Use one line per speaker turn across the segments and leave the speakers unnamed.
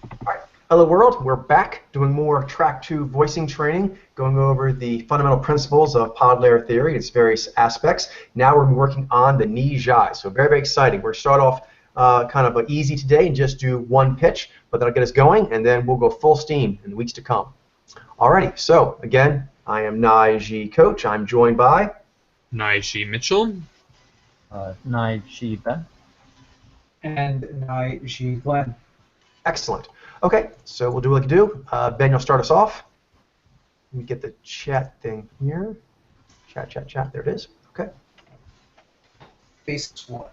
Alright, hello world, we're back doing more Track 2 voicing training, going over the fundamental principles of pod layer theory, its various aspects. Now we're working on the Nyy'xai, so very, very exciting. We're going to start off kind of easy today and just do one pitch, but that'll get us going, and then we'll go full steam in the weeks to come. Alrighty, so again, I am Nyy'xai Coach. I'm joined by
Nyy'xai Mitchell.
Nyy'xai Ben.
And Nyy'xai Glenn.
Excellent. Okay, so we'll do what we can do. Ben, you'll start us off. Let me get the chat thing here. Chat. There it is. Okay.
Basics 1.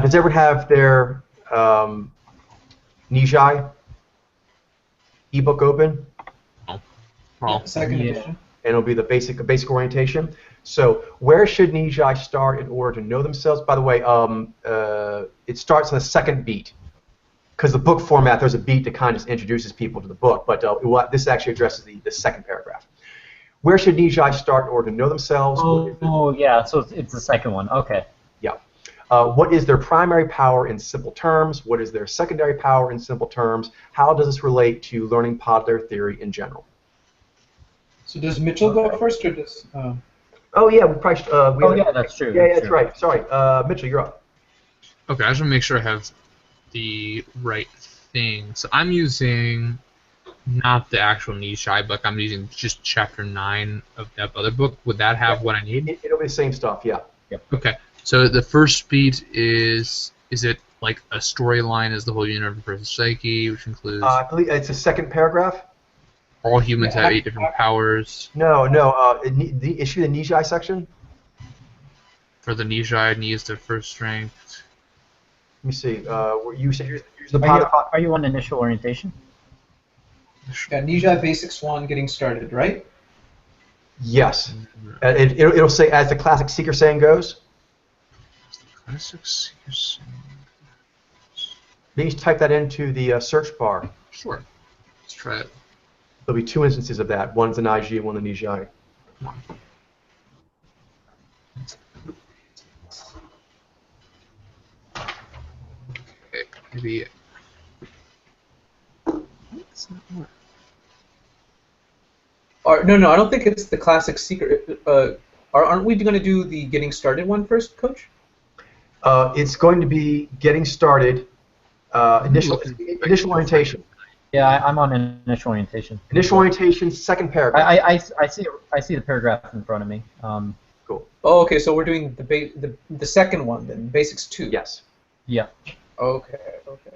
Does everyone have their Nyy'xai ebook open?
Well,
Second edition.
And it'll be the basic orientation. So where should Nyy'xai start in order to know themselves? By the way, it starts on the second beat. Because the book format, there's a beat that kind of just introduces people to the book, but this actually addresses the second paragraph. Where should Nyy'xai start in order to know themselves?
Yeah, so it's the second one. Okay.
Yeah. What is their primary power in simple terms? What is their secondary power in simple terms? How does this relate to learning pod layer theory in general?
So does Mitchell go first, or does...
Oh, yeah, we probably should,
yeah, that's true.
Yeah, that's right. Sorry. Mitchell, you're up.
okay, I just want to make sure I have the right thing. So I'm using not the actual Nyy'xai book. I'm using just chapter 9 of that other book. Would that have what I need?
It'll be the same stuff, yeah.
Yep.
Okay. So the first beat is it like a storyline as the whole universe versus psyche, which includes
I believe it's the second paragraph.
all humans have 8 different powers.
No. The issue, the Nyy'xai section.
For the Nyy'xai, Ni is their first strength.
Let me see. You said you're the pod.
Are you on initial orientation?
Yeah, Nyy'xai Basics 1 getting started, right?
Yes. It'll say, as the classic Seeker saying goes.
Classic Seeker saying.
Maybe type that into the search bar.
Sure. Let's try it.
There'll be 2 instances of that. One's the Nyy'xai, one the Nyy'xai.
Okay, maybe. It's not work.
No, I don't think it's the classic secret. Aren't we going to do the getting started one first, Coach?
It's going to be getting started. Initial orientation.
Yeah, I'm on initial orientation.
Initial orientation, second paragraph.
I see the paragraph in front of me.
Cool.
Oh, okay, so we're doing the second one then, Basics 2.
Yes.
Yeah.
Okay.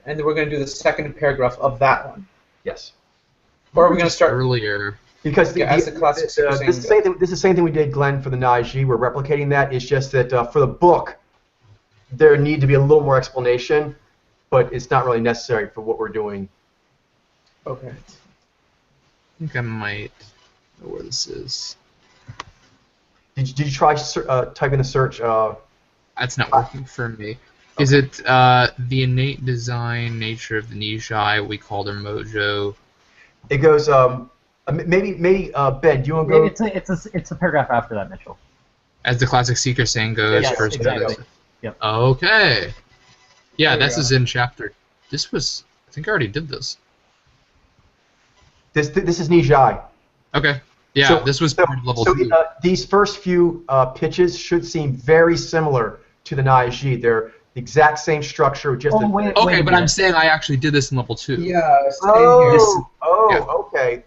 And then we're going to do the second paragraph of that one.
Yes.
Or are we going to start
earlier?
Because
as the classic
this is the same thing we did, Glenn, for the Nyy'xai. We're replicating that. It's just that for the book, there need to be a little more explanation, but it's not really necessary for what we're doing.
Okay.
I think I might know where this is.
Did you try type in the search?
That's not working for me. Is it the innate design nature of the Nyy'xai? We call their mojo.
It goes. Maybe Ben, do you want to go?
It's a paragraph after that, Mitchell.
As the classic Seeker saying goes,
Yes,
first
exactly.
notice.
Yep.
Okay. Yeah,
There we
this
go.
is in chapter. This was. I think I already did this.
This is Nyy'xai.
Okay. Yeah,
So-
this was
so,
part of level
so
2.
These first few pitches should seem very similar to the Nyy'xai. They're the exact same structure, just
Oh, wait
Okay,
a
but I'm
minute.
saying I actually did this in level 2.
Yeah, same here.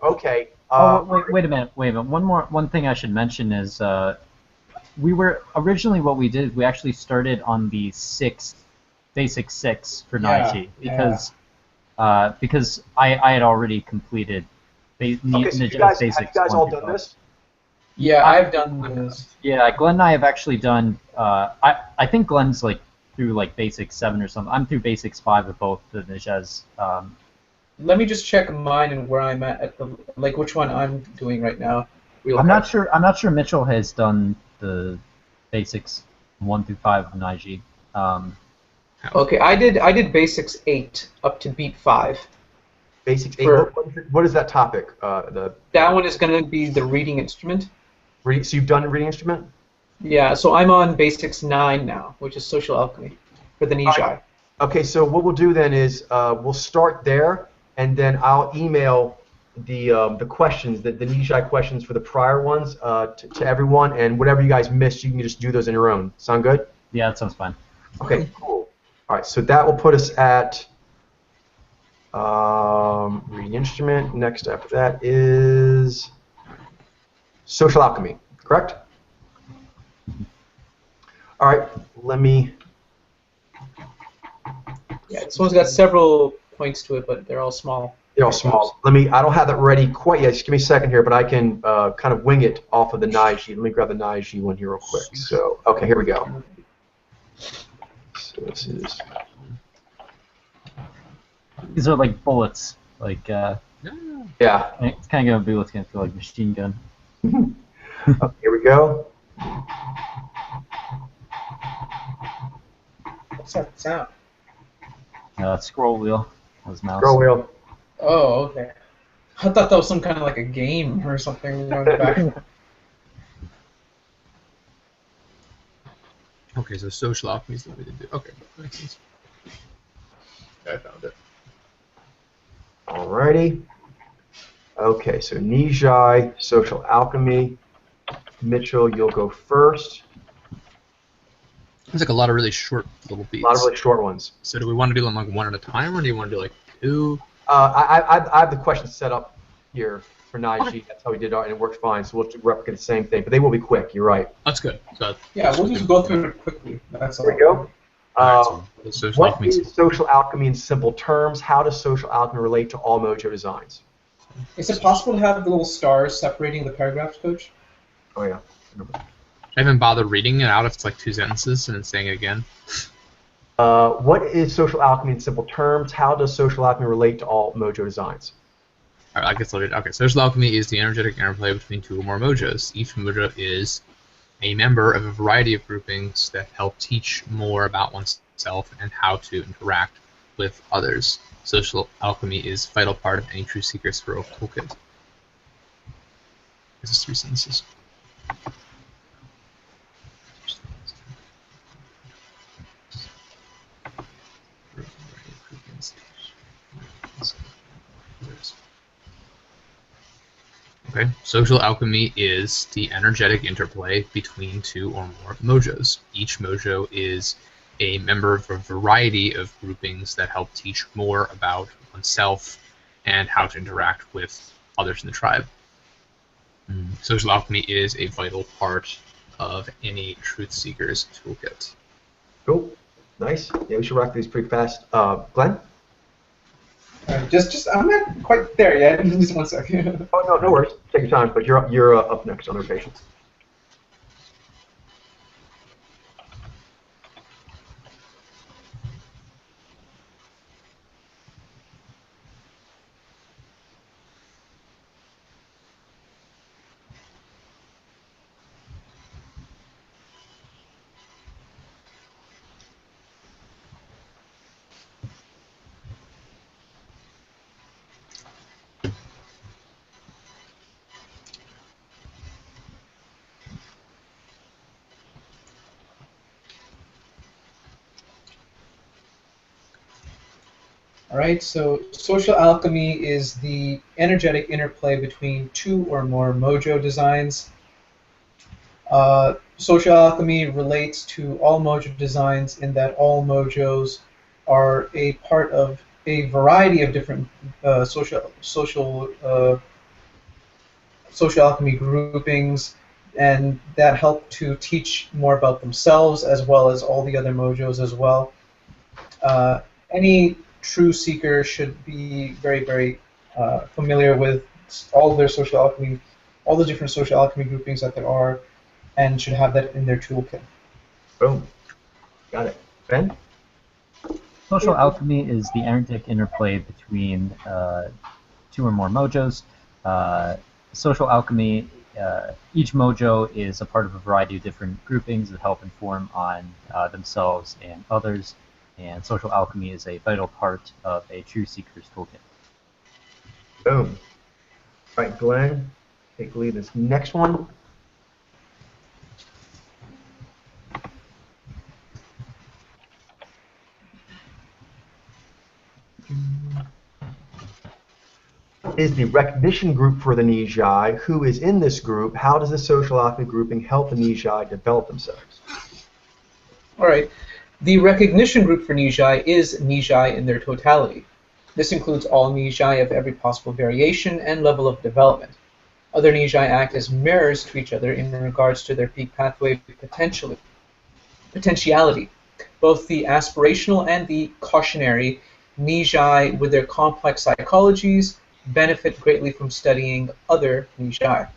Okay.
Wait a minute. One thing I should mention is we were originally what we did. We actually started on the basic 6 for Nyy'xai because I had already completed
Okay, so
Nyy'xai
have you guys all done this?
Yeah, I've done this.
Yeah, Glenn and I have actually done. I think Glenn's like through like basic 7 or something. I'm through basics 5 of both the Nyy'xais.
Let me just check mine and where I'm at the which one I'm doing right now.
I'm not sure. I'm not sure Mitchell has done the basics 1 through 5 of Nyy'xai.
Okay, I did Basics 8 up to beat 5.
Basics 8.
For-
What is that topic?
That one is going to be the reading instrument.
So you've done a reading instrument?
Yeah, so I'm on Basics 9 now, which is Social Alchemy for the Nyy'xai.
Okay, so what we'll do then is we'll start there, and then I'll email the questions, the Nyy'xai questions for the prior ones to everyone, and whatever you guys missed, you can just do those on your own. Sound good?
Yeah, that sounds fine.
Okay, cool. All right, so that will put us at reading instrument. Next after that is social alchemy, correct? All right, let me.
Yeah, this one's got several points to it, but they're all small.
They're all small. Let me. I don't have that ready quite yet. Just give me a second here, but I can kind of wing it off of the Nyy'xai. Let me grab the Nyy'xai one here real quick. So, okay, here we go. So this is.
These are like bullets. Like,
Yeah.
it's kind of gonna be what's gonna feel like machine gun.
Okay, here we go.
What's that sound?
Scroll wheel. His mouse.
Scroll wheel.
Oh, okay. I thought that was some kind of like a game or something. In the back.
Okay, so social alchemy is the way to do. Okay, makes sense. I found it.
Alrighty. Okay, so Nyy'xai, social alchemy. Mitchell, you'll go first.
There's like a lot of really short little beats.
A lot of really short ones.
So do we want to do them like one at a time, or do you want to do like two?
I have the questions set up here for Nyy'xai. Okay. That's how we did it, and it worked fine. So we'll replicate the same thing, but they will be quick. You're right.
That's good. So
yeah, we'll just go through it quickly. That's all.
There we go. What is
is
social alchemy in simple terms? How does social alchemy relate to all Mojo designs?
Is it possible to have the little stars separating the paragraphs, Coach?
Oh yeah.
I haven't bothered reading it out if it's like two sentences and then saying it again.
What is social alchemy in simple terms? How does social alchemy relate to all Mojo designs?
All right, I guess I'll read it. Okay, social alchemy is the energetic interplay between two or more Mojos. Each Mojo is a member of a variety of groupings that help teach more about oneself and how to interact with others. Social alchemy is a vital part of any true seeker's growth toolkit. This is three sentences. Okay, social alchemy is the energetic interplay between two or more Mojos. Each Mojo is a member of a variety of groupings that help teach more about oneself and how to interact with others in the tribe. Social alchemy is a vital part of any truth seeker's toolkit.
Cool. Nice. Yeah, we should rock these pretty fast. Glenn?
I'm not quite there yet. Just 1 second.
Oh, no worries. Take your time, but you're up next on rotation.
Alright, so social alchemy is the energetic interplay between two or more Mojo designs. Social alchemy relates to all Mojo designs in that all Mojos are a part of a variety of different social alchemy groupings, and that help to teach more about themselves as well as all the other Mojos as well. Any true seeker should be very, very familiar with all of their social alchemy, all the different social alchemy groupings that there are, and should have that in their toolkit.
Boom. Got it. Ben?
Social alchemy is the energetic interplay between two or more Mojos. Social alchemy, each Mojo is a part of a variety of different groupings that help inform on themselves and others. And social alchemy is a vital part of a true seeker's toolkit.
Boom. All right, Glenn, take the lead in this next one. is the recognition group for the Nyy'xai? Who is in this group? How does the social alchemy grouping help the Nyy'xai develop themselves?
All right. The recognition group for Nyy'xai is Nyy'xai in their totality. This includes all Nyy'xai of every possible variation and level of development. Other Nyy'xai act as mirrors to each other in regards to their peak pathway potentiality. Both the aspirational and the cautionary Nyy'xai, with their complex psychologies, benefit greatly from studying other Nyy'xai.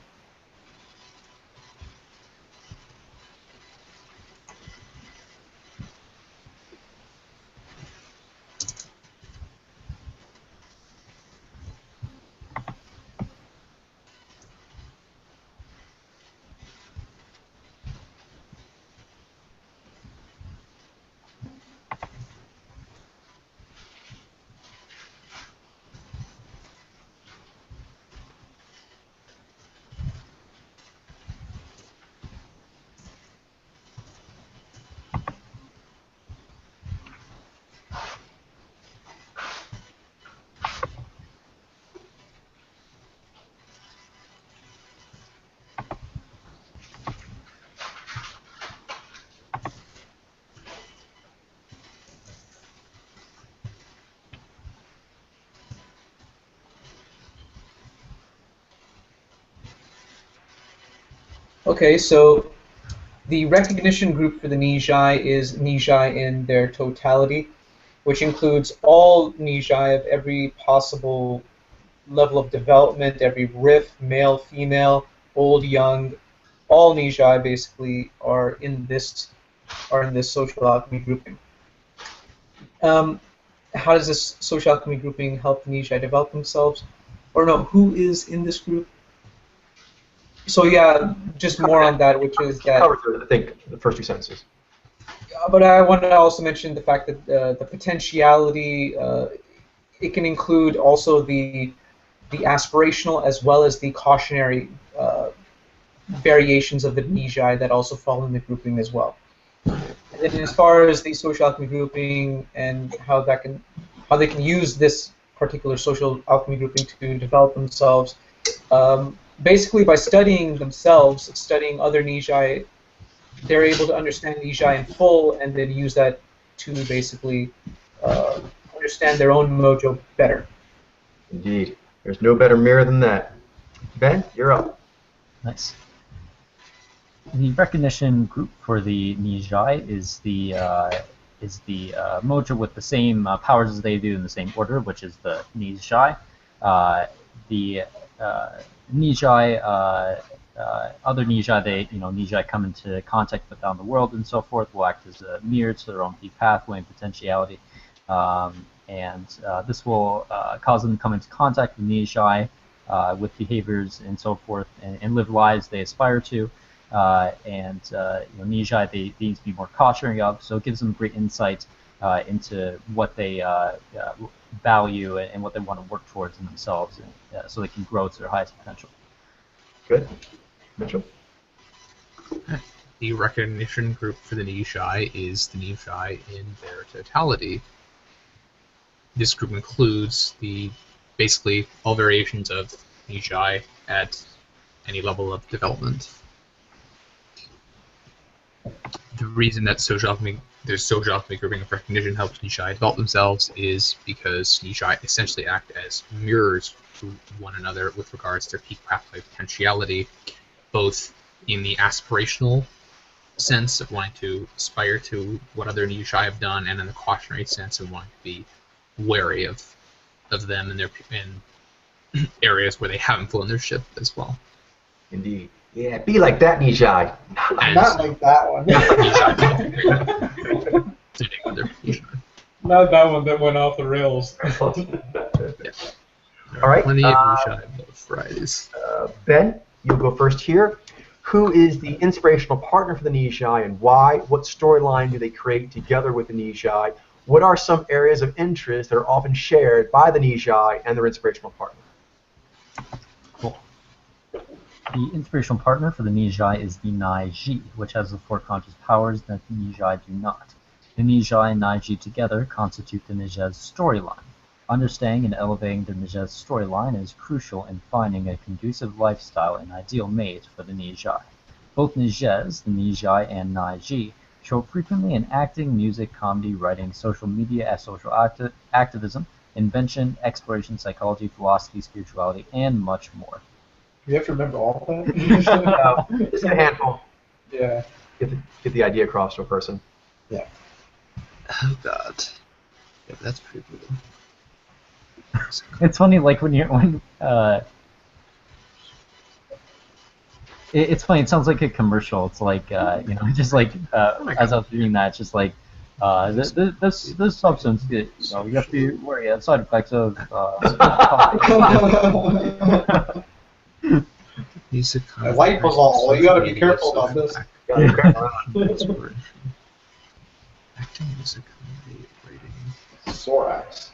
Okay, so the recognition group for the Nyy'xai is Nyy'xai in their totality, which includes all Nyy'xai of every possible level of development, every riff, male, female, old, young, all Nyy'xai basically are in this social alchemy grouping. How does this social alchemy grouping help the Nyy'xai develop themselves? Or no, who is in this group? So yeah, just more on that, which is that.
Covered, I think, the first two sentences.
But I want to also mention the fact that the potentiality, it can include also the aspirational as well as the cautionary variations of the Nyy'xai that also fall in the grouping as well. And then as far as the social alchemy grouping and how they can use this particular social alchemy grouping to develop themselves, basically by studying themselves, studying other Nyy'xai, they're able to understand Nyy'xai in full and then use that to basically understand their own mojo better.
Indeed. There's no better mirror than that. Ben, you're up.
Nice. The recognition group for the Nyy'xai is the mojo with the same powers as they do in the same order, which is the Nyy'xai. The Nyy'xai, other Nyy'xai, Nyy'xai come into contact with down the world and so forth, will act as a mirror to their own peak pathway and potentiality. And this will cause them to come into contact with Nyy'xai with behaviors and so forth, and live lives they aspire to. Nyy'xai they need to be more cautionary of, so it gives them great insight into what they value and what they want to work towards in themselves, so they can grow to their highest potential.
Good. Mitchell?
The recognition group for the Nyy'xai is the Nyy'xai in their totality. This group includes basically all variations of Nyy'xai at any level of development. The reason that there's social alchemy grouping of recognition helps Nyy'xai develop themselves is because Nyy'xai essentially act as mirrors to one another with regards to their peak pathway potentiality, both in the aspirational sense of wanting to aspire to what other Nyy'xai have done, and in the cautionary sense of wanting to be wary of them and in areas where they haven't flown their ship as well.
Indeed. Yeah, be like that, Nyy'xai.
Not like that one. Not that one that went off the rails.
Yeah.
All right.
Plenty of Nyy'xai of both varieties.
Ben, you'll go first here. Who is the inspirational partner for the Nyy'xai and why? What storyline do they create together with the Nyy'xai? What are some areas of interest that are often shared by the Nyy'xai and their inspirational partner?
Cool. The inspirational partner for the Nyy'xai is the Nyy'xai, which has the four conscious powers that the Nyy'xai do not. The Nyy'xai and Nyy'xai together constitute the Nyy'xai's storyline. Understanding and elevating the Nyy'xai storyline is crucial in finding a conducive lifestyle and ideal mate for the Nyy'xai. Both Nyy'xais, the Nyy'xai and Nyy'xai, show up frequently in acting, music, comedy, writing, social media, social activism, invention, exploration, psychology, philosophy, spirituality, and much more.
You have to remember all of that?
No, just a handful.
Yeah.
Get the idea across to a person.
Yeah.
Oh God. Yeah, that's pretty cool.
It's funny, like it's funny. It sounds like a commercial. It's like just like as I was reading that, it's just like this substance, you have to worry about side effects of.
Light was all. You gotta be careful about this.
Acting, music, comedy, writing.
Sorax.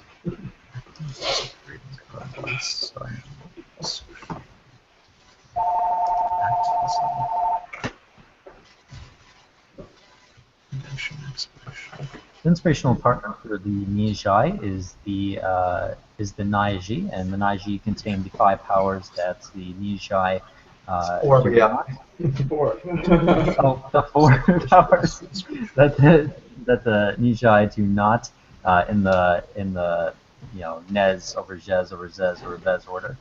The inspirational partner for the Nyy'xai is the Nyy'xai, and the Nyy'xai contain the 5 powers that the Nyy'xai.
Or yeah.
Oh, the 4 powers that the Nyy'xai do not in the Nez over Jez over Zez over Vez order,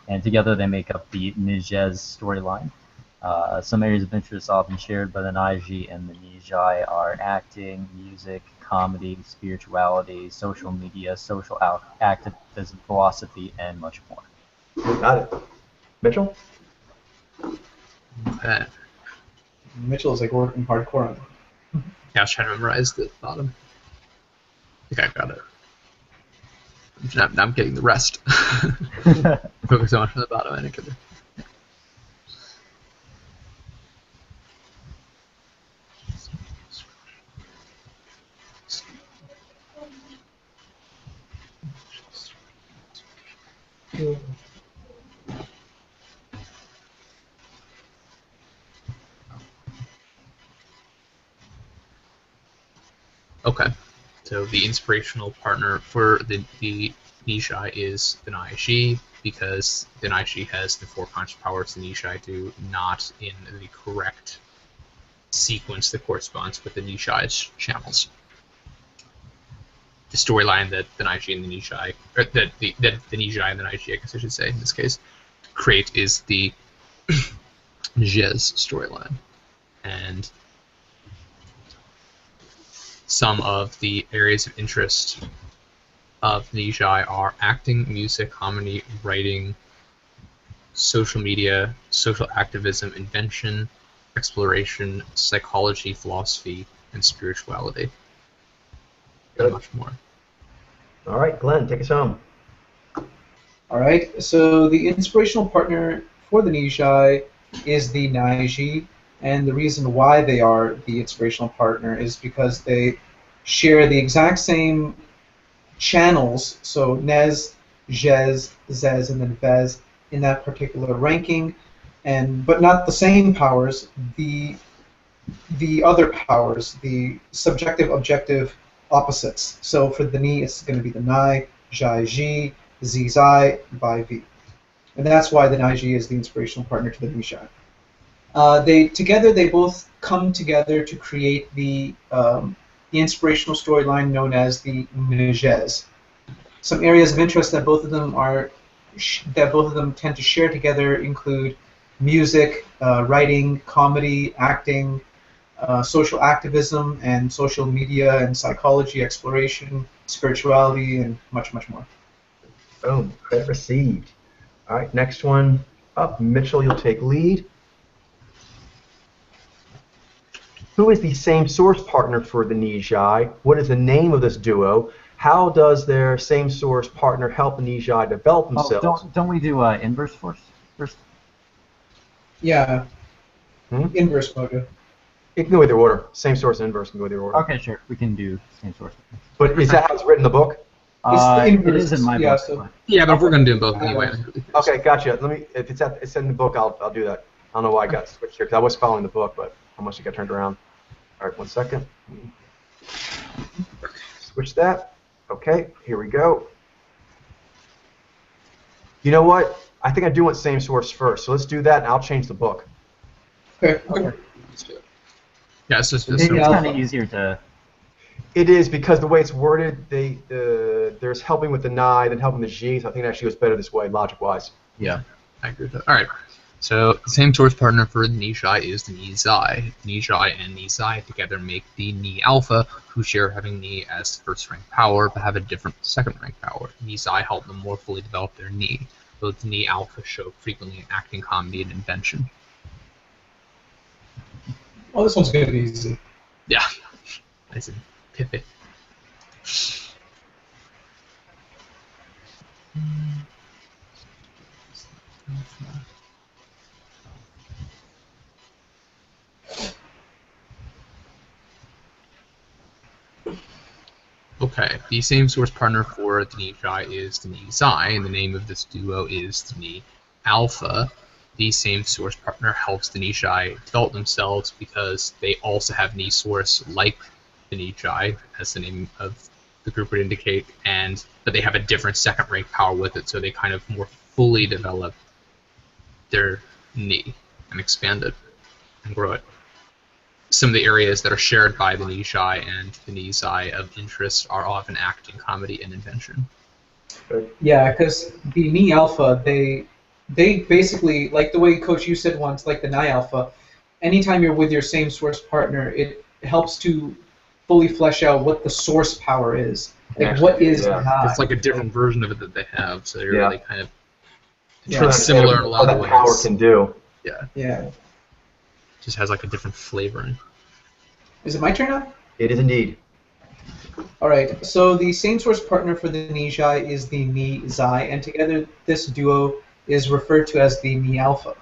and together they make up the Nyy'xai storyline. Some areas of interest often shared by the Nyy'xai and the Nyy'xai are acting, music, comedy, spirituality, social media, social activism, philosophy, and much more.
Got it. Mitchell?
Mitchell is like working hardcore on it.
Yeah, I was trying to memorize the bottom. I think I got it. Now I'm getting the rest. Focus so much on the bottom, I didn't get it. Okay, so the inspirational partner for the Nyy'xai is the Nyy'xai, because the Nyy'xai has the 4 conscious powers the Nyy'xai do, not in the correct sequence that corresponds with the Nyy'xai's channels. The storyline that the Nyy'xai and the Nyy'xai, or that the Nyy'xai and the Nyy'xai, I guess I should say in this case, create is the Jez storyline, and some of the areas of interest of Nyy'xai are acting, music, comedy, writing, social media, social activism, invention, exploration, psychology, philosophy, and spirituality. And much more.
All right, Glenn, take us home.
All right, so the inspirational partner for the Nyy'xai is the Nyy'xai, and the reason why they are the inspirational partner is because they share the exact same channels, so Nez, Jez, Zez, and then Vez in that particular ranking, but not the same powers. The other powers, the subjective, objective opposites. So for the Ni, it's going to be the Nai, Zhai, Ji, Zizai, Bai, Vi. And that's why the Nyy'xai is the inspirational partner to the Nyy'xai. They both come together to create the inspirational storyline known as the Nyy'xai. Some areas of interest that both of them tend to share together include music, writing, comedy, acting, social activism, and social media and psychology, exploration, spirituality, and much, much more.
Boom. Credit received. All right, next one up. Mitchell, you'll take lead. Who is the same source partner for the Nyy'xai? What is the name of this duo? How does their same source partner help the Nyy'xai develop themselves?
Oh, don't we do inverse force first?
Yeah. Inverse mojo.
It can go either order. Same source and inverse can go either order.
Okay, sure. We can do same source.
But is that how it's written in the book?
It is in my book.
So,
yeah, but if we're going to do them both anyway.
Okay, gotcha. If it's in the book, I'll do that. I don't know why I got switched here, because I was following the book, but how much it got turned around. All right, 1 second. Switch that. Okay, here we go. You know what? I think I do want same source first, so let's do that, and I'll change the book.
Okay.
Let's do it. Yeah, it's just
It's
so
kind of easier to.
It is because the way it's worded, there's helping with the Nai, then helping the G, so I think it actually goes better this way, logic-wise.
yeah, I agree with that. All right. So the same source partner for the Nyy'xai is the Nyy'xai. Nyy'xai and Nyy'xai together make the Nyi Alpha, who share having Nyi as first rank power, but have a different second rank power. Nyy'xai help them more fully develop their Nyi. Both Nyi Alpha show frequently in acting, comedy, and invention.
Oh, this one's gonna be easy.
Yeah, nice and pithy. Okay, the same source partner for the Nyy'xai is the Nyy'xai, and the name of this duo is the Nyi Alpha. The same source partner helps the Nyy'xai develop themselves because they also have Nyi source like the Nyy'xai, as the name of the group would indicate, but they have a different second rank power with it, so they kind of more fully develop their Nyi and expand it and grow it. Some of the areas that are shared by the Nyy'xai and the Nyy'xai of interest are often acting, comedy, and invention.
Yeah, because the Nyi Alpha, they basically, like the way Coach you said once, like the Nyi Alpha, anytime you're with your same source partner, it helps to fully flesh out what the source power is. Like,
Actually,
what is
yeah.
Nyi?
It's like a different version of it that they have, so they're
Yeah.
really kind of
Yeah.
it's similar in a lot
what
of
that power
ways.
can do.
Yeah.
Just has like a different flavoring.
Is it my turn now?
It is indeed.
All right. So the same source partner for the Nyy'xai is the Nyy'xai, and together this duo is referred to as the Nyi Alpha.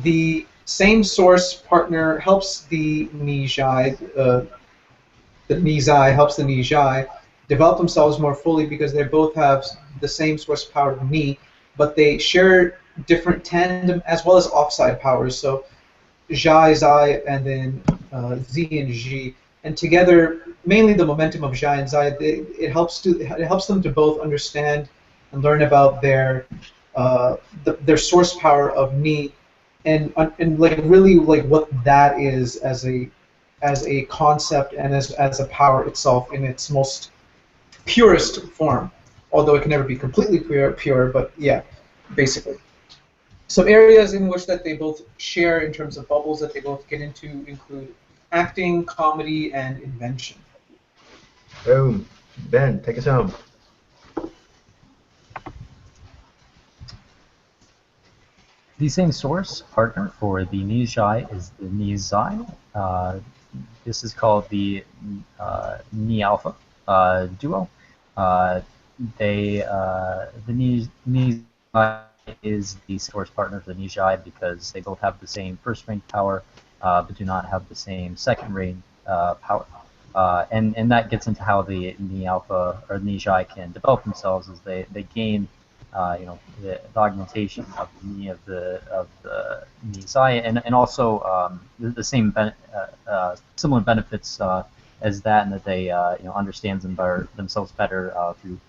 The same source partner helps the Nyy'xai, the Nyy'xai helps the Nyy'xai develop themselves more fully because they both have the same source power of Nyi, but they share different tandem as well as offside powers. So Zhai, Zai, and then Z and G, and together, mainly the momentum of Zhai and Zai, it helps them to both understand and learn about their source power of Ni, and like really like what that is as a concept and as a power itself in its most purest form. Although it can never be completely pure, but yeah, basically. Some areas in which that they both share in terms of bubbles that they both get into include acting, comedy, and invention.
Boom. Ben, take us home.
The same source partner for the Nyy'xai is the Nyy'xai. This is called the Nyi Alpha duo. The Nyy'xai is the source partner for the Nyy'xai because they both have the same first rank power, but do not have the same second rank power. And that gets into how the Nyi Alpha or Nyy'xai can develop themselves as they gain the augmentation of the Nyi of the Nyy'xai, and also the same similar benefits as that, and that they understand themselves better through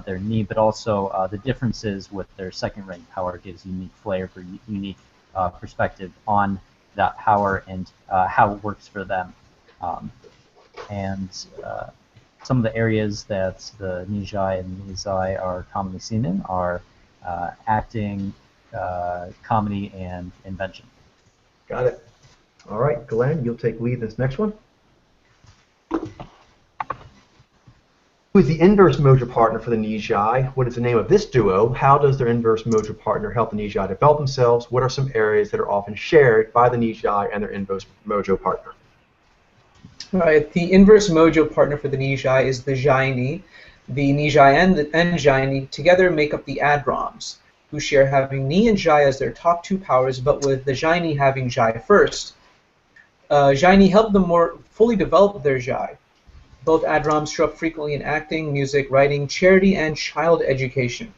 their Nyi, but also the differences with their second rank power gives unique flavor, unique perspective on that power and how it works for them. And some of the areas that the Nyy'xai and Nyy'xai are commonly seen in are acting, comedy, and invention.
Got it. All right, Glenn, you'll take lead this next one. Who is the inverse mojo partner for the Nyy'xai? What is the name of this duo? How does their inverse mojo partner help the Nyy'xai develop themselves? What are some areas that are often shared by the Nyy'xai and their inverse mojo partner?
All right, the inverse mojo partner for the Nyy'xai is the Zhai Ni. The Nyy'xai and Zhai Ni together make up the Adroms, who share having Ni and Zhai as their top two powers, but with the Zhai Ni having Zhai first. Zhai Ni help them more fully develop their Zhai. Both Adroms show up frequently in acting, music, writing, charity, and child education.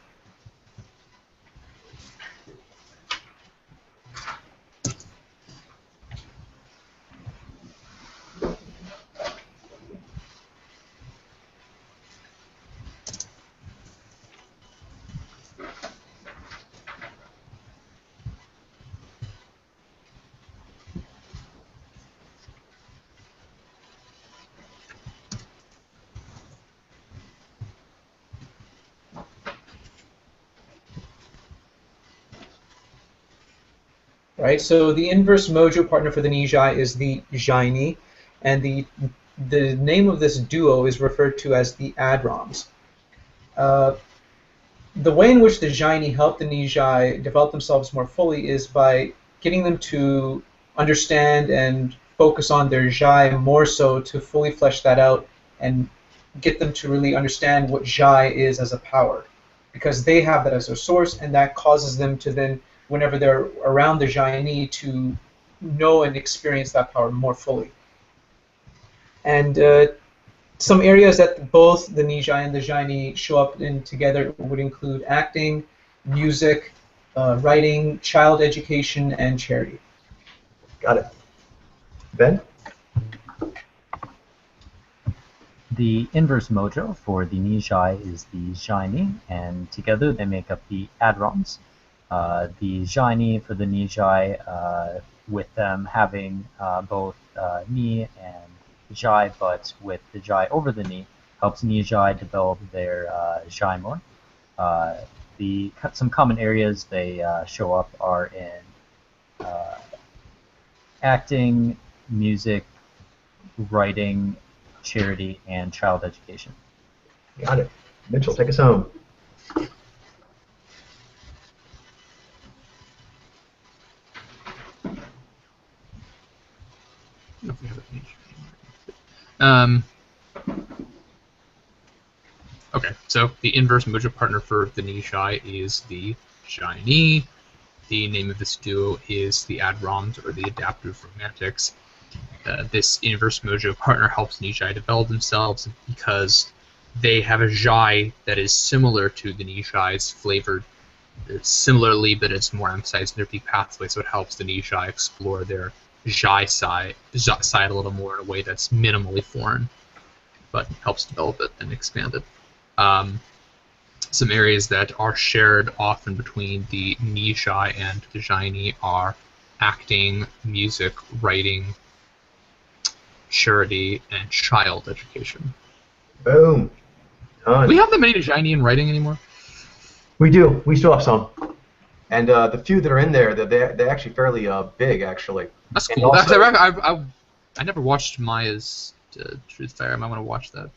right? So the inverse mojo partner for the Nyy'xai is the Nyy'ai, and the name of this duo is referred to as the Adroms. The way in which the Nyy'ai help the Nyy'xai develop themselves more fully is by getting them to understand and focus on their Zhai more so to fully flesh that out and get them to really understand what Zhai is as a power. Because they have that as their source, and that causes them to then, whenever they're around the Zhai, to know and experience that power more fully. And some areas that both the Nyy'xai and the Zhai show up in together would include acting, music, writing, child education, and charity.
Got it. Ben?
The inverse mojo for the Nyy'xai is the Zhai, and together they make up the Adrons. The Zhai for the Nyy'xai, with them having both Ni and Zhai, but with the Zhai over the Ni, helps Nyy'xai develop their Zhai more. Some common areas they show up are in acting, music, writing, charity, and child education.
Got it. Mitchell, take us home.
Okay, so the inverse mojo partner for the Nyy'xai is the Zhai. The name of this duo is the Adroms, or the Adaptive Romantics. This inverse mojo partner helps Nyy'xai develop themselves because they have a Zhai that is similar to the Nyy'xai's, flavored similarly, but it's more emphasized in their deep pathway, so it helps the Nyy'xai explore their Zhai side a little more in a way that's minimally foreign, but helps develop it and expand it. Some areas that are shared often between the Nyy'xai and the Zhai are acting, music, writing, charity, and child education.
Boom. Done.
Do we have that many Zhai in writing anymore?
We do. We still have some. And the few that are in there, they're actually fairly big, actually.
That's
And
cool.
also-
I never watched Maya's Truth Fire. I might want to watch that.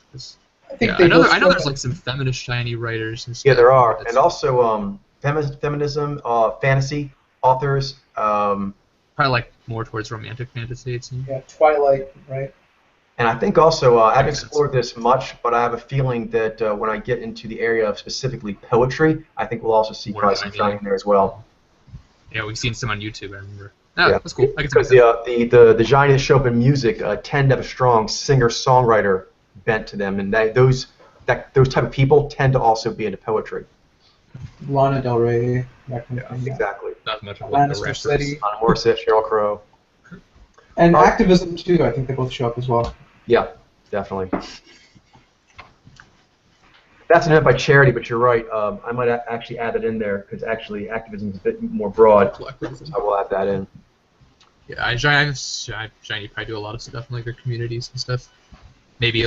I
I know there's like some feminist Zhai writers and stuff.
Yeah, there are. And also feminism, fantasy authors.
Probably like more towards romantic fantasy, it seems.
Yeah, Twilight, right?
And I think also, I haven't
Makes sense.
explored this much, but I have a feeling that when I get into the area of specifically poetry, I think we'll also see
More
probably some
Zhai.
Zhai in there as well.
Yeah, we've seen some on YouTube, I remember. Oh,
Yeah.
that's cool. I can see
Because
myself.
the Zhai that show up in music tend to have a strong singer-songwriter bent to them, and those type of people tend to also be into poetry.
Lana Del Rey, that kind of thing.
Exactly.
Not much of like the
Alanis
rappers.
Morissette.
Anna Morissette, Sheryl Crow.
And
Oh.
activism, too, I think they both show up as well.
Yeah, definitely. That's an event by charity, but you're right. I might actually add it in there because actually activism is a bit more broad. So I will add that in.
Yeah, Zhai probably do a lot of stuff in like their communities and stuff. Maybe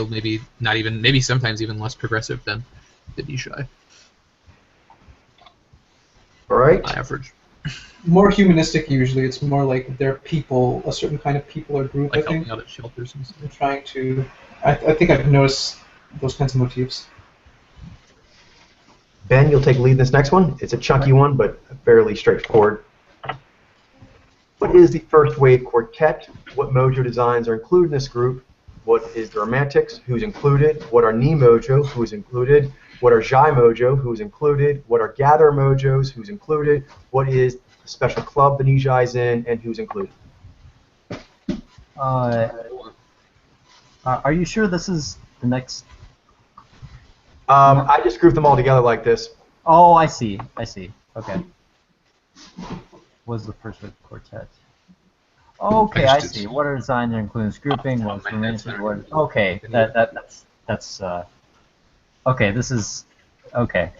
not even, maybe sometimes even less progressive than the Nyy'xai.
All right.
On average.
More humanistic, usually. It's more like they're people, a certain kind of people or group,
Like
I think.
helping out at shelters and stuff.
They're trying to... I think I've noticed those kinds of motifs.
Ben, you'll take lead in this next one. It's a chunky one, but fairly straightforward. What is the first wave quartet? What mojo designs are included in this group? What is the romantics? Who's included? What are Ni mojo? Who's included? What are Zhai mojo? Who's included? What are gather mojos? Who's included? What is the special club the Nyy'xai's in? And who's included?
Are you sure this is the next?
I just grouped them all together like this.
Oh, I see. Okay. Was the first wave quartet? Okay, I see. What are designs that include this grouping? What's romantic? Okay, that's okay. This is okay.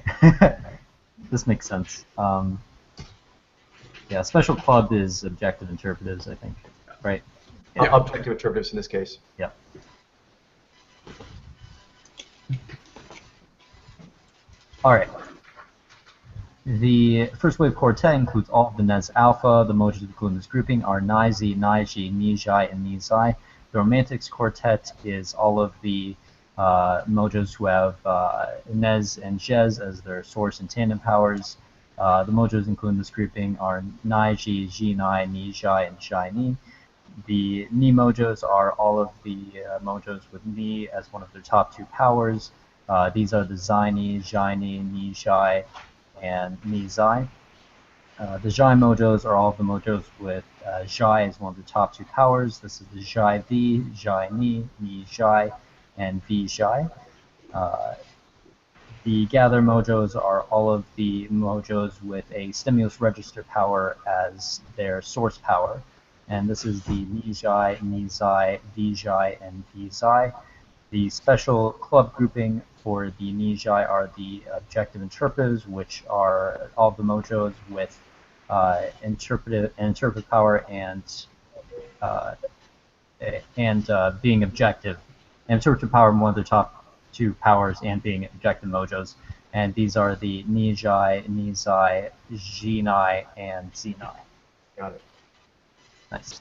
This makes sense. Yeah, special club is objective interpretives, I think, right?
Yeah. Objective interpretives in this case.
Yeah. All right. The first wave quartet includes all of the Nez Alpha. The mojos included in this grouping are Nyy'xai, Nyy'xai, and Nyy'xai. The Romantics quartet is all of the mojos who have Nez and Jez as their source and tandem powers. The mojos included in this grouping are Nyy'xai, Jinai, Nyy'xai, and Shai-Ni. The Ni mojos are all of the mojos with Ni as one of their top 2 powers. These are the Zai-Ni, Zhai-Ni, Nyy'xai, and Nyy'xai. The Zhai mojos are all of the mojos with Zhai as one of the top 2 powers. This is the Zhai V, Zhai Ni, Nyy'xai, and V Zhai. The Gather mojos are all of the mojos with a stimulus register power as their source power. And this is the Nyy'xai, Nyy'xai, V Zhai, and V Zai. The special club grouping for the Nyy'xai are the objective interpreters, which are all of the mojos with interpretive power and being objective. Interpretive power, one of the top 2 powers, and being objective mojos. And these are the Nyy'xai, Nyy'xai, Jinai, and Zinai.
Got it.
Nice.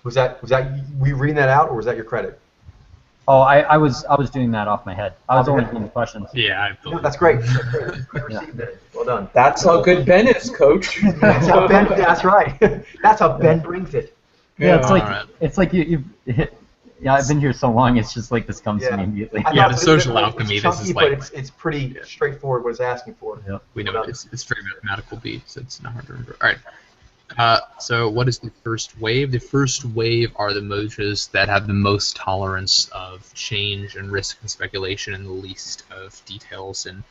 Was that were you reading that out, or was that your credit?
Oh, I was doing that off my head. I was only doing the questions.
Yeah,
No, that's great.
Yeah.
Well done.
That's how good Ben is, Coach.
That's how Ben. That's right. That's how Ben brings it.
Yeah, it's like
Alright.
it's like you've yeah, I've been here so long. It's just like this comes to me immediately.
I
Yeah,
thought
the
it's-
social
it's
alchemy, this
chunky,
is
but
like-
it's pretty straightforward what it's asking for.
Yeah.
we know it's very mathematical beats. It's not hard to remember. All right. So what is the first wave? The first wave are the mojos that have the most tolerance of change and risk and speculation and the least of details and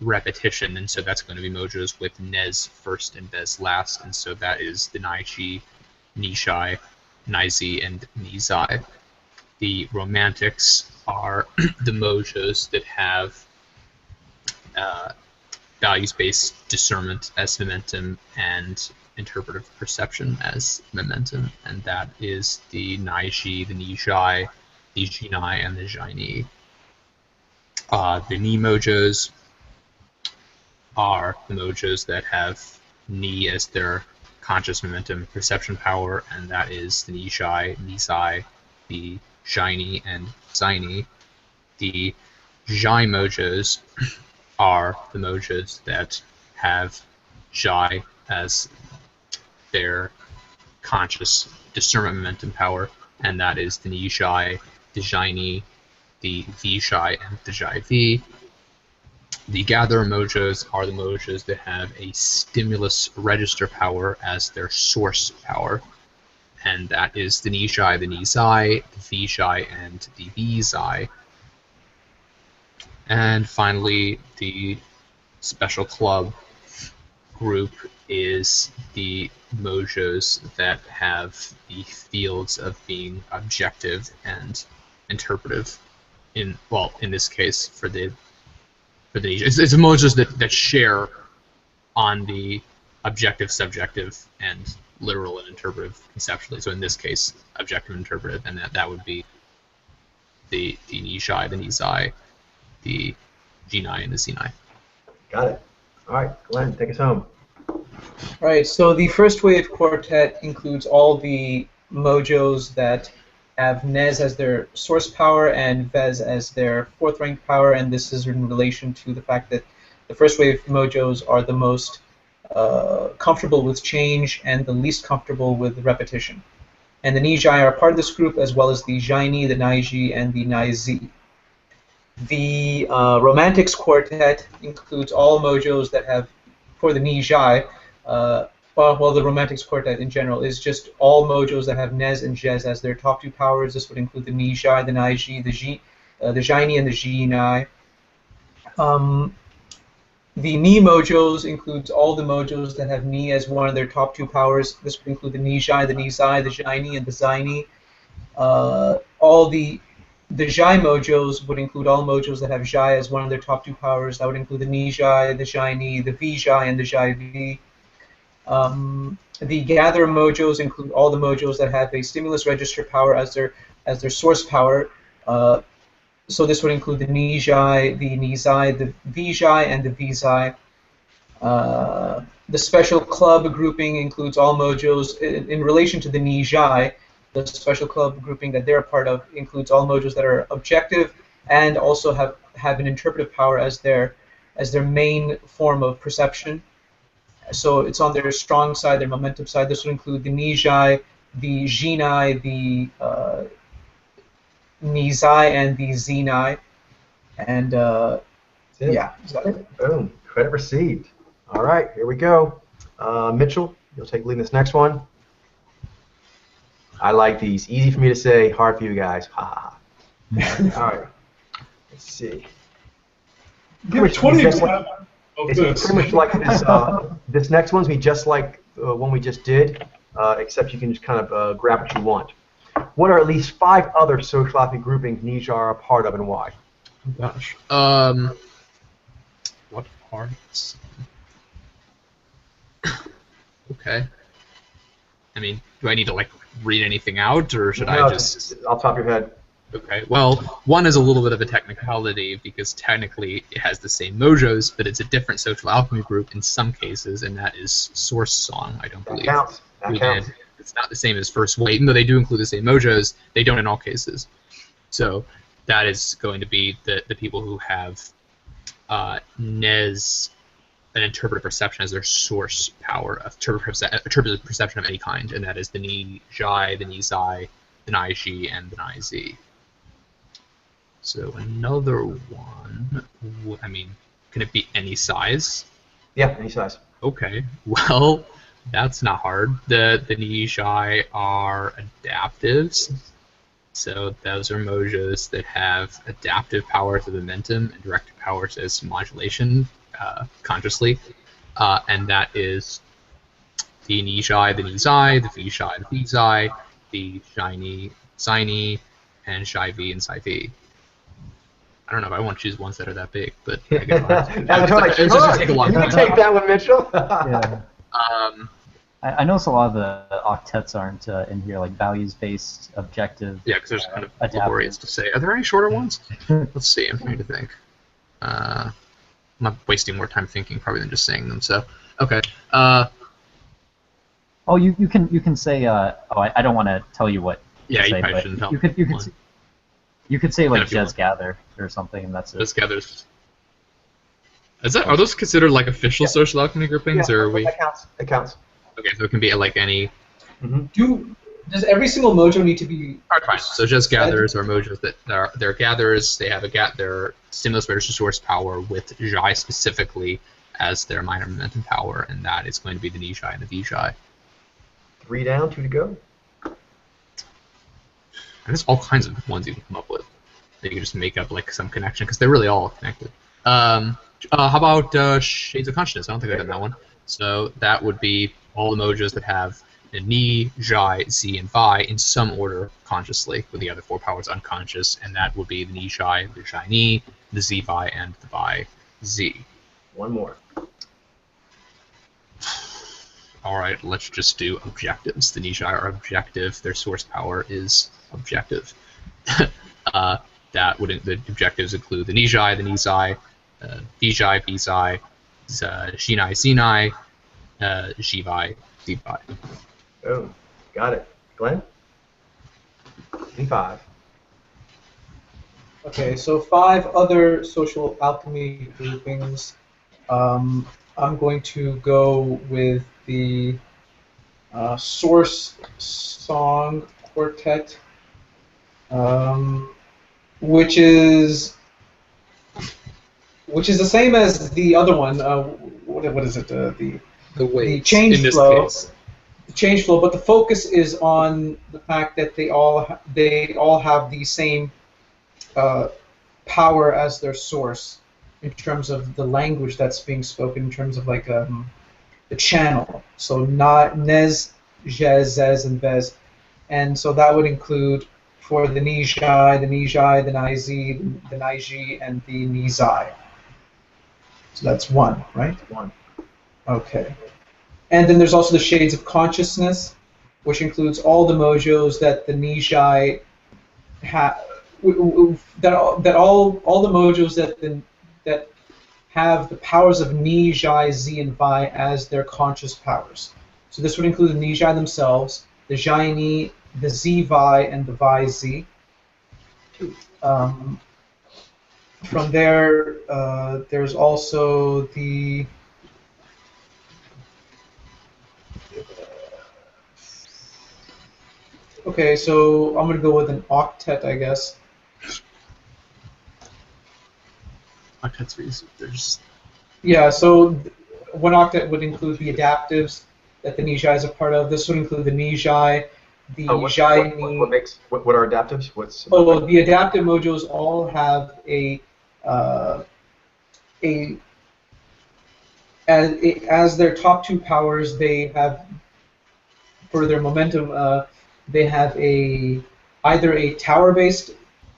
repetition. And so that's going to be mojos with Nez first and Vez last. And so that is the Nyy'xai, Nyy'xai, Nyy'xai, and Nyy'xai. The Romantics are the mojos that have values-based discernment as momentum and interpretive perception as momentum, and that is the Nyy'xai, the Nyy'xai, the Jinai, and the Zhai-Ni. The Ni mojos are the mojos that have Ni as their conscious momentum perception power, and that is the Nyy'xai, Nyy'xai, the Zhai-Ni, and Zai-Ni. The Zhai mojos are the mojos that have Zhai as their conscious discernment momentum power, and that is the Nyy'xai, the Zhai-Ni, the V Zhai, and the Zhai V. The Gather mojos are the mojos that have a stimulus register power as their source power, and that is the Nyy'xai, the Nyy'xai, the V Zhai, and the V Zai. And finally, the special club group is the mojos that have the fields of being objective and interpretive. In this case, for the it's mojos that share on the objective, subjective, and literal and interpretive conceptually. So in this case, objective and interpretive, and that would be the Nyy'xai, the Nyy'xai, the Jinai, and the Zinai.
Got it. All right, Glenn, take us home.
Right, so the first wave quartet includes all the mojos that have Nez as their source power and Vez as their 4th rank power, and this is in relation to the fact that the first wave mojos are the most comfortable with change and the least comfortable with repetition. And the Nyy'xai are part of this group, as well as the Zhai-Ni, the Nyy'xai, and the Nyy'xai. The Romantics quartet includes all mojos that have, for the Nyy'xai, well, the Romantics quartet in general is just all mojos that have Nez and Jez as their top 2 powers. This would include the Nyy'xai, the Nyy'xai, the Zhai-Ni, and the Jinai. The Ni mojos includes all the mojos that have Ni as one of their top 2 powers. This would include the Nyy'xai, the Nyy'xai, the Zhai-Ni, and the Zai-Ni. The Zhai mojos would include all mojos that have Zhai as one of their top 2 powers. That would include the Nyy'xai, the Zhai-Ni, the V Zhai, and the Zhai V. The Gather mojos include all the mojos that have a stimulus register power as their source power. So this would include the Nyy'xai, the Nyy'xai, the V Zhai, and the V Zai. The special club grouping includes all mojos. In relation to the Nyy'xai, the special club grouping that they're a part of includes all mojos that are objective and also have an interpretive power as their main form of perception. So it's on their strong side, their momentum side. This would include the Nyy'xai, the Jinai, the Nyy'xai, and the Zenai. And yeah, is that it?
Boom. Credit received. All right, here we go. Mitchell, you'll take the lead in this next one. I like these. Easy for me to say, hard for you guys. Ha ha ha. All right. Let's see.
Give 20
It's
this.
pretty much like this. This next one's be just like one we just did, except you can just kind of grab what you want. What are at least 5 other social alchemy groupings Nyy'xai are a part of, and why?
Oh, gosh. What parts? Okay. I mean, do I need to like read anything out, or should I just?
Off the top of your head.
Okay. Well, one is a little bit of a technicality because technically it has the same mojos, but it's a different social alchemy group in some cases, and that is Source Song. I don't believe.
That counts. That counts.
It's not the same as First Way, even though they do include the same mojos. They don't in all cases. So that is going to be the people who have Nez, an interpretive perception as their source power, interpretive perception of any kind, and that is the Nyy'xai, the Nyy'xai, the Nyy'xi, and the Nyy'zi. So another one, I mean, can it be any size?
Yeah, any size.
Okay, well, that's not hard. The Nyy'xai are adaptives. So those are mojos that have adaptive power to momentum and directive powers as modulation consciously. And that is the Nyy'xai, the Nyy'xai, the V'xai, the V'xai, the Shiny, Siny, and Shy V and Sci V. I don't know if I want to choose ones that are that big, but I guess it's just gonna take a long time.
You can take that one, Mitchell.
Yeah. I notice a lot of the octets aren't in here, like values-based, objective.
Yeah, because there's kind of
adaptive.
laborious to say. Are there any shorter ones? Let's see. I'm trying to think. I'm not wasting more time thinking probably than just saying them. So, okay.
Oh, you can say. I don't want to tell you what.
Yeah,
to
you
say,
probably
but
shouldn't tell.
You could say like
if you want.
Jez Gather or something, and that's it.
Jez Gathers. Are those considered like official social alchemy groupings, or are we?
That counts. It counts.
Okay, so it can be like any.
Does every single mojo need to be?
Alright, fine. So just gatherers are mojos that they're gatherers. They have their stimulus versus source power with Zhai specifically as their minor momentum power, and that is going to be the Nyy'xai and the V'xai.
3 down, 2 to go.
And there's all kinds of ones you can come up with that you can just make up like some connection because they're really all connected. How about Shades of Consciousness? I don't think I've done that one. So that would be all the mojos that have the Ni, Zhai, Z, and Vi in some order consciously, with the other 4 powers unconscious, and that would be the Nyy'xai, the Zhai Ni, the Z Vi, and the Vi Z.
One more.
Alright, let's just do objectives. The Nyy'xai are objective, their source power is objective. The objectives include the Nyy'xai, the Nyy'xai, V'xai, V'xai, Shinai, Zenai, Zhivi, Zivi.
Oh, got it. Glenn? 5.
Okay, so 5 other social alchemy groupings. I'm going to go with the Source Song Quartet, which is the same as the other one. What is it? The change flow. The change flow, but the focus is on the fact that they all have the same power as their source in terms of the language that's being spoken, in terms of like the channel. So not Nez, Jez, Zez, and Vez, and so that would include for the Nyy'xai, the Nyy'zi, the Nyy'xi, and the Nyy'xai. So that's 1, right?
1.
Okay. And then there's also the Shades of Consciousness, which includes all the mojos that the Nyy'xai have, all the mojos that have the powers of Nyy'xai, Z, and Vi as their conscious powers. So this would include the Nyy'xai themselves, the Zhai Ni, the Z Vi, and the Vi Z. From there, there's also the okay, so I'm gonna go with an octet, I guess.
There's
Yeah, so one octet would include the adaptives that the Nyy'xai is a part of. This would include the Nyy'xai, the Zhai Ni.
What are adaptives?
Oh, the adaptive mojos all have a as their top two powers, they have for their momentum, they have either a tower-based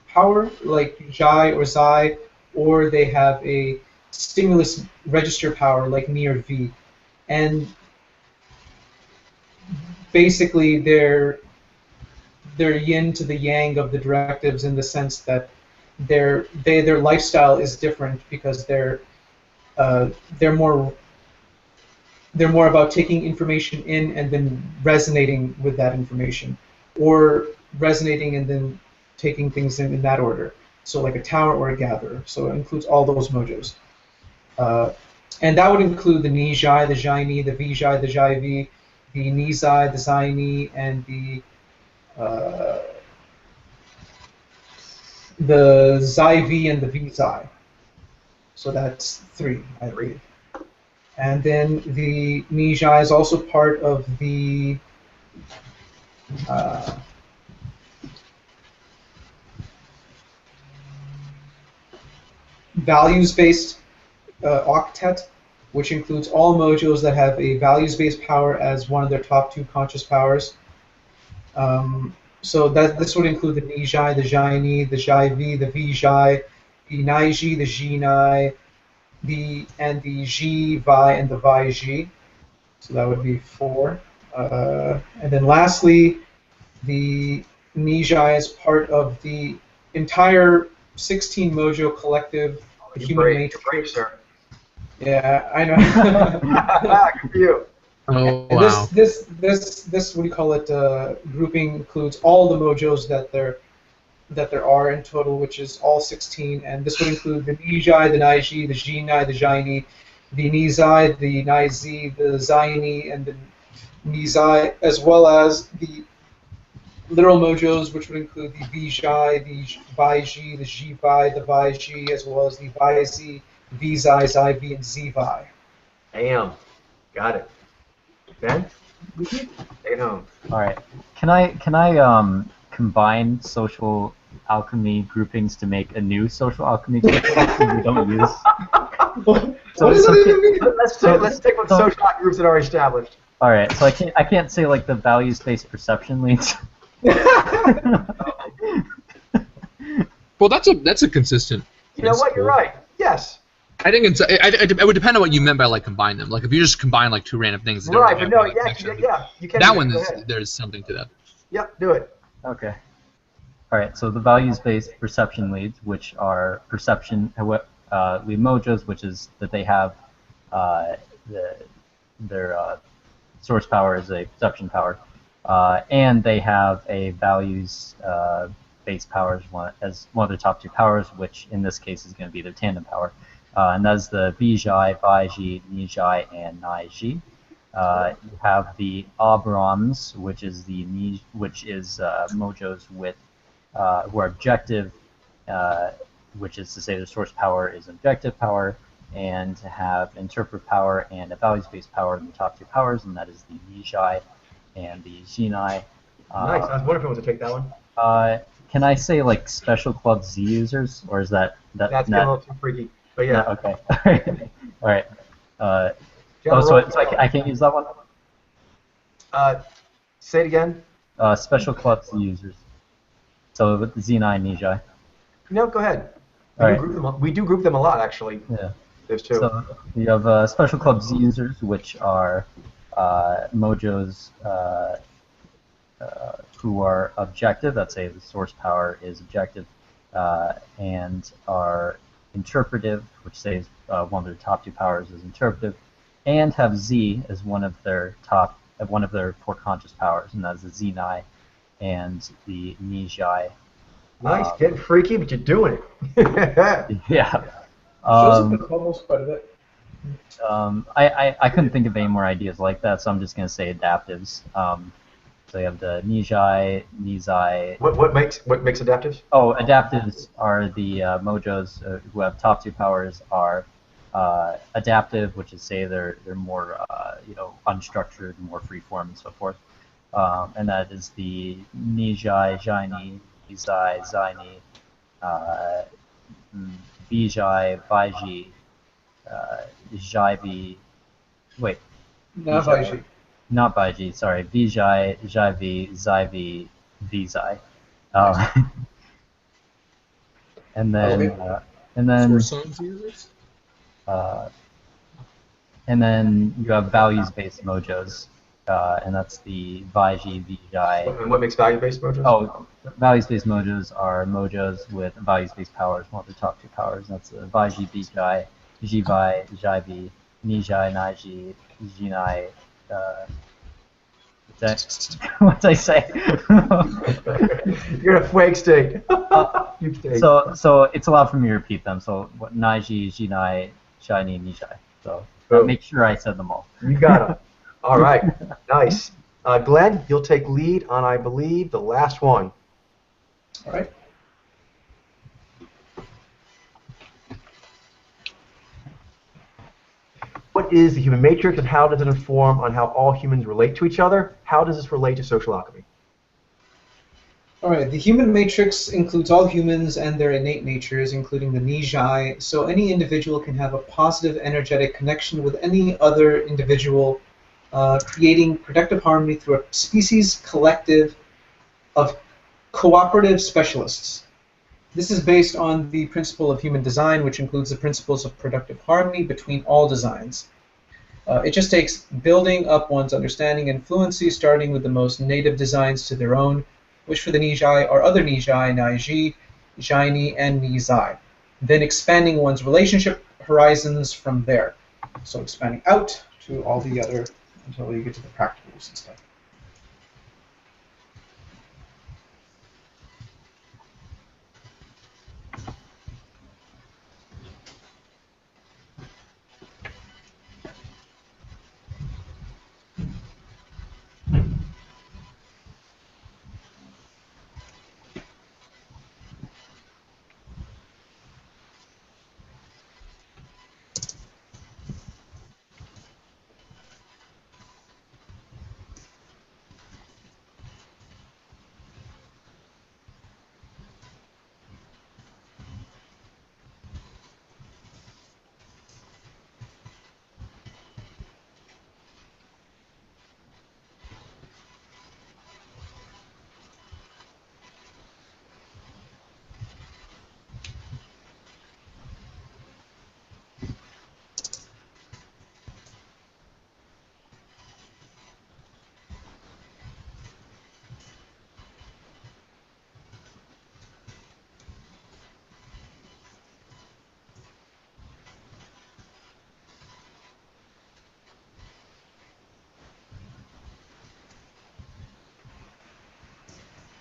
power like Zhai or Zai, or they have a stimulus register power like Ni or V, and basically they're yin to the yang of the directives in the sense that their lifestyle is different because they're more about taking information in and then resonating with that information, or resonating and then taking things in that order. So like a tower or a gatherer. So it includes all those mojos. And that would include the Nyy'xai, the Zhai Ni, the V-Zhai, the Zhai V, the Nyy'xai, the Zai Ni, and the Zai V and the V Zai. So that's 3, I believe. And then the Nyy'xai is also part of the values-based octet, which includes all mojos that have a values-based power as one of their top 2 conscious powers. So this would include the Nyy'xai, the Zhai Ni, the Zhai V, the V-Zhai, the Nai-Ji, the Ji-Nai, and the Ji-Vi, and the Vi-Ji. So that would be 4. And then lastly, the Nyy'xai is part of the entire 16 mojo collective, the human matrix.
Sir.
Yeah, I know.
Good for you.
oh
And
wow.
this what do you call it? Grouping includes all the mojos that there are in total, which is all 16, and this would include the Nyy'xai, the Nai-Ji, the Ji-Nai, the Zhai Ni, the Nyy'xai, the Nai-Z, the Zai Ni, and the Nyy'xai, as well as the literal mojos, which would include the V-Zhai, the Vi-Ji, the Ji-Vi, the Vi-Ji, as well as the Vi-Z, V-Zai, Zai-V, and Z-Vi.
Damn. Got it. Ben? Take it home.
All right. Can I combine social alchemy groupings to make a new social alchemy grouping that we don't use?
What does that even mean?
Let's stick with social groups that are established.
All right. So I can't say like the values-based perception leads.
Well, that's a consistent.
You know what? You're right. Yes.
I think it would depend on what you meant by like combine them. Like if you just combine like 2 random things. That don't
Right,
have
but no,
any connection.
yeah. You can.
That
do
one
Go
is
ahead.
there's something to that.
Yep. Do it.
Okay. All right. So the values-based perception leads, which are perception lead mojos, which is that they have their source power is a perception power, and they have a values-based power as one of their top 2 powers, which in this case is going to be their tandem power. And that's the V-Zhai, Vi-Ji, Nyy'xai, and Nai-Ji. You have the Abrams, which is mojos with who are objective, which is to say the source power is objective power, and have interpret power and a values-based power in the top 2 powers, and that is the Nyy'xai and the Jinai.
Nice. I was wondering if I was to take that one.
Can I say like special club Z users, or is that's
That's getting a little too freaky. But yeah.
Okay. All right. So I can't use that one.
Say it again.
Special club Z users. So with the Z9 Nyy'xai.
No, go ahead. We do group them a lot, actually.
Yeah.
There's 2.
So you have special club Z users, which are mojos who are objective. Let's say the source power is objective, and are interpretive, which says one of their top two powers is interpretive, and have Z as one of their four conscious powers, and that's the Nyy'xai and the Nyy'xai.
Nice, getting freaky, but you're doing it.
Yeah.
Shows up in bubbles quite a bit.
I couldn't think of any more ideas like that, so I'm just going to say adaptives. So you have the Nyy'xai.
What makes adaptives?
Oh, adaptives are the mojos who have top two powers are adaptive, which is say they're more unstructured, more freeform, and so forth. And that is the Nyy'xai, Zhaini, Nyy'xai, Zaini, Bijai, Baiji, Jaivi. Wait.
Not Vaiji.
Not Baiji, sorry. Bijai, Jaivi, Zaivi, Vizai. And then
For sons users?
and then you have values-based mojos, and that's the Vaiji, Vijai.
And what makes value-based mojos?
Oh, values-based mojos are mojos with values-based powers, one of the top two powers. That's the Vaiji, Vijai, Jivai, Jaivi, Nyy'xai, Nyy'xai, Jinai. What'd I say?
You're in a flake state.
So it's allowed for me to repeat them. So what Nyy'xai, Jinai, Shiny, Nyy'xai. So make sure I said them all.
You got them. All right. Nice. Glenn, you'll take lead on, I believe, the last one.
All right.
What is the human matrix and how does it inform on how all humans relate to each other? How does this relate to social alchemy?
All right. The human matrix includes all humans and their innate natures, including the Nyy'xai. So any individual can have a positive energetic connection with any other individual, creating productive harmony through a species collective of cooperative specialists. This is based on the principle of human design, which includes the principles of productive harmony between all designs. It just takes building up one's understanding and fluency, starting with the most native designs to their own, which for the Nyy'xai are other Nyy'xai, Nyy'xai, Zhaini, and Nyy'xai. Then expanding one's relationship horizons from there. So expanding out to all the other until you get to the practicals and stuff.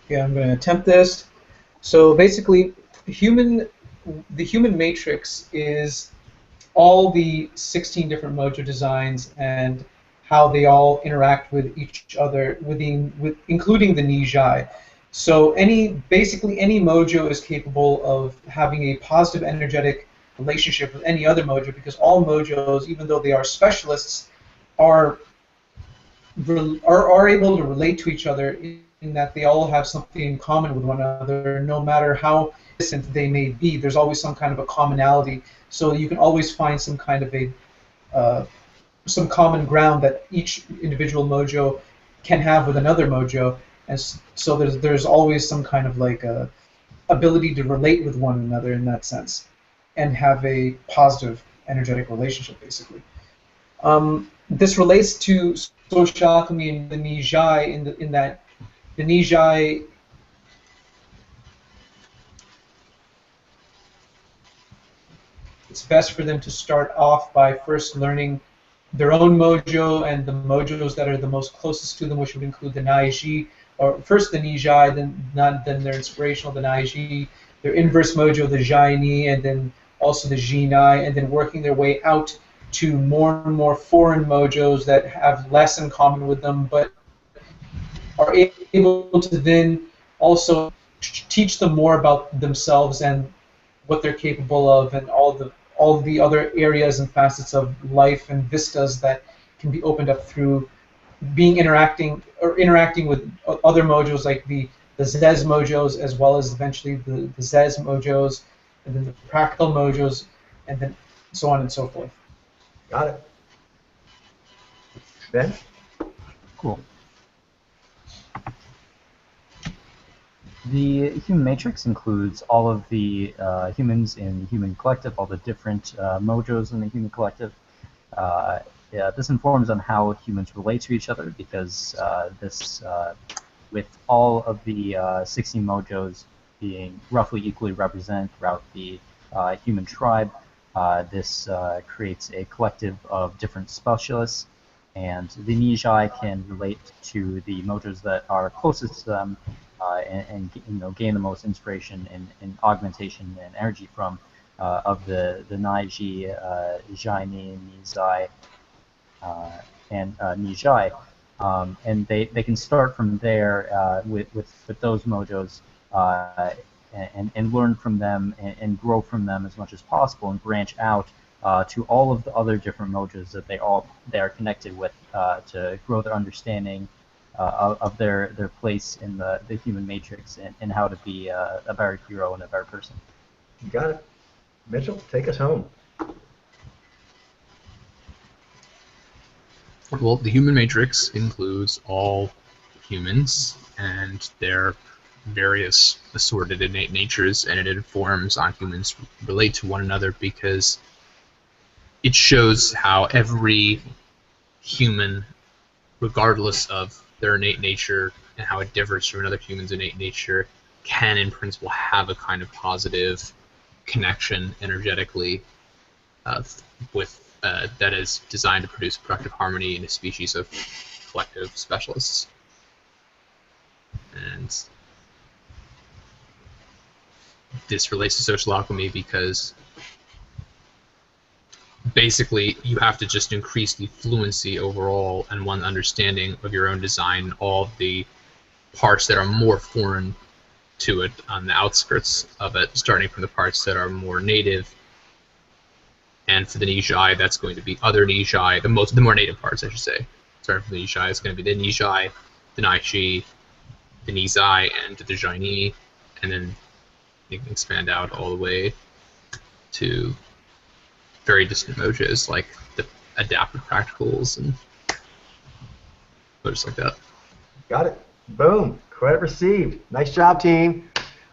Yeah, I'm going to attempt this. So basically, the human matrix is all the 16 different mojo designs and how they all interact with each other, including the Nyy'xai. So basically any mojo is capable of having a positive energetic relationship with any other mojo, because all mojos, even though they are specialists, are able to relate to each other in that they all have something in common with one another, no matter how distant they may be. There's always some kind of a commonality, so you can always find some kind of some common ground that each individual mojo can have with another mojo, and so there's always some kind of like ability to relate with one another in that sense, and have a positive energetic relationship, basically. This relates to social alchemy and the Nyy'xai in that the Nyy'xai it's best for them to start off by first learning their own mojo and the mojos that are the most closest to them, which would include the Nyy'xai, or first the Nyy'xai, then their inspirational, the Nyy'xai, their inverse mojo, the Jiani, and then also the Jinai, and then working their way out to more and more foreign mojos that have less in common with them, but are able to then also teach them more about themselves and what they're capable of, and all the other areas and facets of life and vistas that can be opened up through interacting with other mojos like the Zez mojos, as well as eventually the Zez mojos, and then the practical mojos, and then so on and so forth.
Got it. Ben?
Cool. The human matrix includes all of the humans in the human collective, all the different mojos in the human collective. Yeah, this informs on how humans relate to each other, because with all of the 16 mojos being roughly equally represented throughout the human tribe, this creates a collective of different specialists, and the Nyy'xai can relate to the mojos that are closest to them, and gain the most inspiration and augmentation and energy from of the Nyy'xai, Jiani, Nyy'xai, and Nyy'xai, and they can start from there with those mojos, and learn from them and grow from them as much as possible, and branch out to all of the other different mojos that they are connected with, to grow their understanding of their place in the human matrix, and how to be a better hero and a better person.
You got it. Mitchell, take us home.
Well, the human matrix includes all humans and their various assorted innate natures, and it informs on humans relate to one another, because it shows how every human, regardless of their innate nature and how it differs from another human's innate nature, can in principle have a kind of positive connection energetically with that is designed to produce productive harmony in a species of collective specialists. And this relates to social alchemy because basically you have to just increase the fluency overall and one understanding of your own design, all of the parts that are more foreign to it on the outskirts of it, starting from the parts that are more native. And for the Nyy'xai, that's going to be other Nyy'xai, the more native parts, I should say. Starting from the Nyy'xai, it's going to be the Nyy'xai, the Nyy'xai, the Nyy'xai, and the Jiani, and then you can expand out all the way to very distant mojos like the adaptive practicals and mojos like that.
Got it. Boom. Credit received. Nice job, team.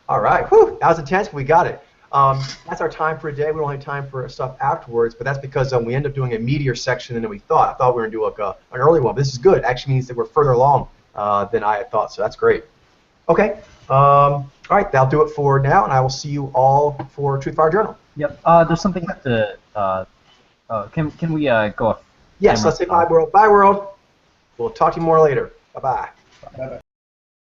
All right. Whew. That was intense, but we got it. That's our time for a day. We don't have time for stuff afterwards, but that's because we end up doing a meatier section than we thought. I thought we were going to do like an early one, but this is good. It actually means that we're further along than I had thought, so that's great. Okay. All right. That'll do it for now, and I will see you all for Truth Fire Journal.
Yep. There's something I have to. Can we go off?
Yes. Let's say bye, world. Bye, world. We'll talk to you more later. Bye-bye.
Bye-bye.